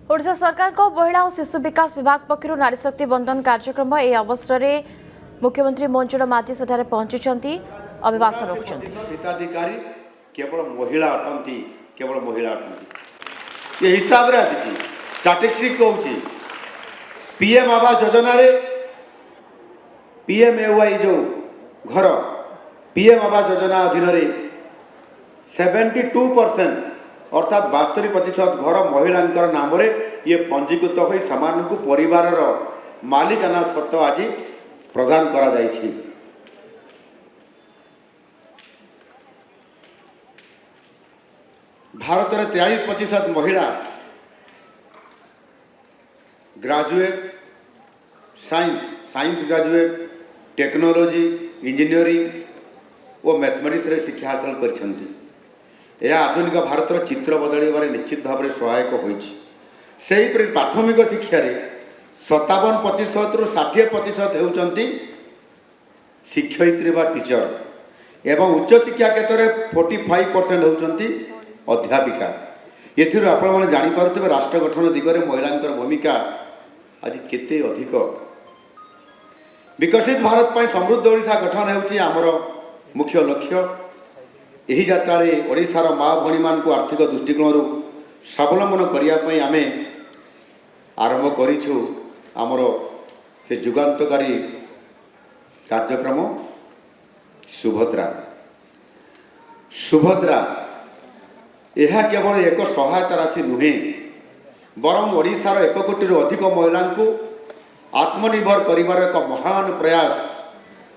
ओडिशा सरकार को महिला और शिशु विकास विभाग पक्षर नारी शक्ति बंधन कार्यक्रम ए अवसर में मुख्यमंत्री मंजुला माझी सेठारे पहुंची अभिभाषण रखुंट। हिताधिकारी केवल महिला अटंती केवल महिला अटंती ये हिसाब रे आछि स्टैटिस्टिक्स कहूची पीएम आवास योजना रे पीएमएवाई जो घर पीएम आवास योजना अधीन रे 72% अर्थात 72% घर महिला नाम रे ये पंजीकृत हो समान को परिवार मालिकाना सत्व आज प्रदान करा जायछि। भारत में 43% महिला graduate science graduate technology engineering और मैथमेटिक्स रे शिक्षा हासिल करछन्ति। यह आधुनिक भारतर चित्र बदलवार निश्चित भाव में सहायक होइछि। सेहीपरि प्राथमिक शिक्षा 57% रु 60% होउचन्ति शिक्षयित्री बा टीचर एवं उच्च शिक्षा क्षेत्र में 45% होउचन्ति अध्यापिका। एथिरु आपण माने जानि पारुथिबे राष्ट्र गठन दिगरे महिलांकर भूमिका आज केते अधिक। विकसित भारत पाई समृद्ध ओडिशा गठन हेउछि आमर मुख्य लक्ष्य। यही यात्रा ओडिशार माँ भणी मान को आर्थिक दृष्टिकोण स्वावलंबन करने आम आरंभ करिछु आमर से जुगान्तकारी कार्यक्रम सुभद्रा। सुभद्रा यह केवल एक सहायता राशि नुहे बरं ओडिशार 1 कोटी अधिक महिला आत्मनिर्भर करिवार एक महान प्रयास।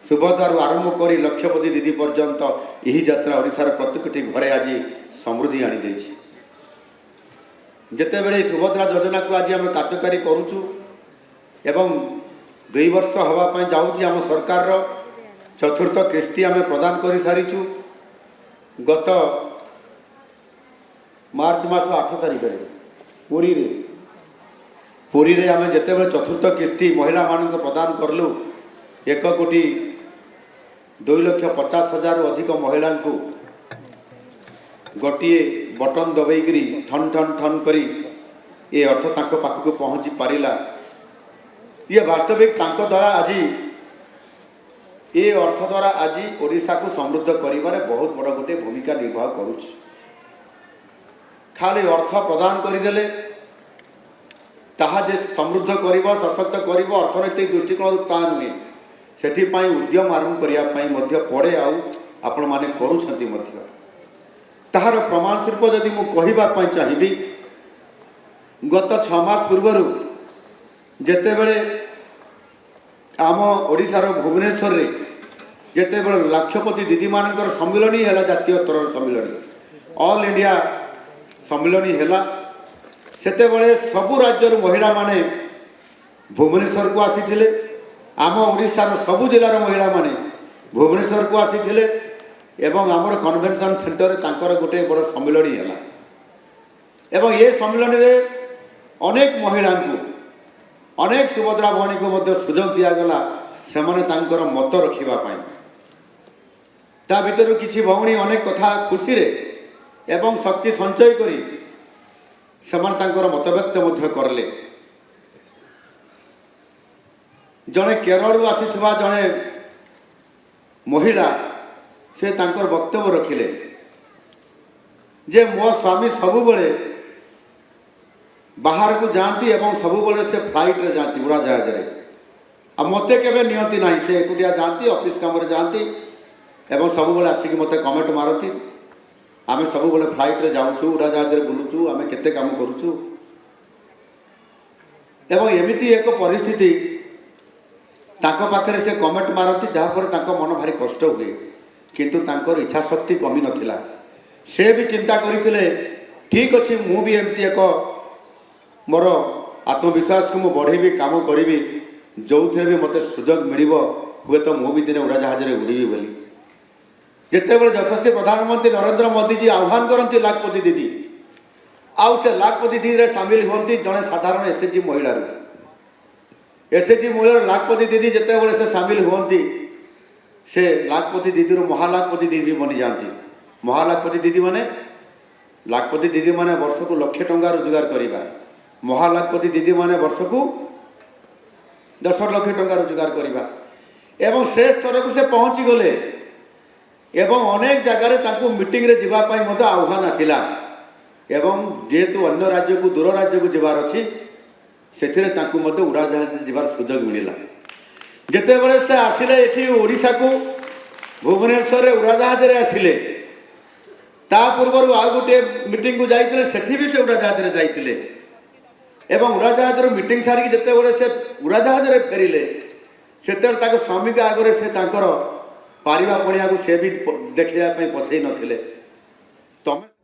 सुभद्रारू आरंभ कर लक्षपति दीदी पर्यंत यही यात्रा ओडिशार प्रत्येकटी घरे आज समृद्धि आनी देछि। जेतेबेले सुभद्रा योजना को आज आम कार्यकारी करूछु एवं 2 वर्ष हवा पाई जाउछि आम सरकार रो चतुर्थ किस्ती आम प्रदान कर सारिछु। गत मार्च मास 8 तारिख पुरी रे आम जेतेबेले चतुर्थ किस्ती महिला मान प्रदान करलु 1 कोटी 2,50,000 अधिक महिला को गोटे बटन दबाई ठन ठन ठन करी ये अर्थ तांको पाखक पहुँची पारिला। ये वास्तविक तांको द्वारा आज ये अर्थ द्वारा आज ओडिशा को समृद्ध करिबारे बहुत बड़ गोटे भूमिका निर्वाह करुछि। खाली अर्थ प्रदान करदेले ताहा जे समृद्ध करिबो सशक्त करिबो अर्थनैतिक दृष्टिकोण ता नुहे। सेथिपाई उद्यम आरंभ करने पड़े आपण माने करूछंती मध्य। ताहार प्रमाण स्वरूप जदि मु कहिबा चाहिबी गत 6 मास पूर्व जेतेबेले आम ओडिशार भुवनेश्वर रे जेतेबेले लक्षपति दीदी मानकर सम्मिलनी हैला जातीय स्तर सम्मिलनी ऑल इंडिया सम्मिलनी हैला। सेतेबेले सबु राज्यर महिला माने भुवनेश्वर को आसीथिले। आम ओडिशार सबु जिलार महिला माने भुवनेश्वर को आसीथिले एवं आमर कन्वेंशन सेंटर तांकर गोटे बड़ सम्मिलनी हैला एवं ये सम्मिलनी रे अनेक महिला को अनेक सुभद्रा भणी को मध्य सुजोग दियागला सेमाने तांकर मत रखिबा पाई। ता भितर किछि भौणी अनेक कथा खुशी रे एवं शक्ति संचय करी सेमाने तांकर मत व्यक्त मध्य करले। जड़े केरल आसीथिबा जड़े महिला से तांकर वक्तव्य रखिले जे मो स्वामी सबुबले बाहर को जाती एवं सबुबले से फ्लाइट रे जाती उड़ा जहाज रे आ मते केबे नियंती नाही से एकुटिया जाती ऑफिस काम रे जाती एवं सबुबले आसिक मते कमेंट मारती आमे सबुबले फ्लाइट रे जाउछु उड़ा जहाज रे बुलुछु आमे केते काम करूछु एवं एमिति एक परिस्थिति तांको पाखरे से कमेंट मारती जहाँपर तांको मन भारी कष्ट हुए किंतु तांकर इच्छा शक्ति कमी नथिला। से भी चिंता करथिले ठीक अच्छे मु भी एमती एक मोर आत्मविश्वास को मु बढ़ेबी काम करी जो थे भी मते सुजोग मिलिबो हुए तो मु भी दिने उड़ा जहाज रे उड़ीबी बोली। जेतेबेले यशस्वी प्रधानमंत्री नरेंद्र मोदी जी आह्वान करती लाखपति दीदी आउ से लाखपति दीदी रे शामिल होती जड़े साधारण एसएचजी महिला एसएचजी महिला लाखपति दीदी जितेबाला से सामिल हुंती से लाखपति दीदी महालाखपति दीदी बनी जाती। महालाखपति दीदी माने लाखपति दीदी माने वर्ष को 1,00,000 टंका रोजगार करवा महालाखपति दीदी माने वर्ष को 10 लाख टंका रोजगार करवा एवं से स्तर को से पहुँची गले एवं अनेक जगार मीटिंग रे जीवा पाई मत आह्वान आसिला एवं जेहेतु अन्य राज्य को दूर राज्य को जीवार अच्छी से उड़ाजाहाज जीवार सुजोग मिलला जिते बड़े से आसिले एठी ओडिशा को भुवनेश्वर उड़ाजाहाज रे आसिले ता पूर्व आउ गोटे मीटिंग को जाइए सेठी भी से उड़ाजाहाज रे जाइए एवं उड़ाजाहाज मीटिंग सारिकी जिते बड़े से उड़ाजाहाज रे फेरिले से स्वामी के आगे से पारिबा पड़िया को से भी देखा पछई नथिले तमे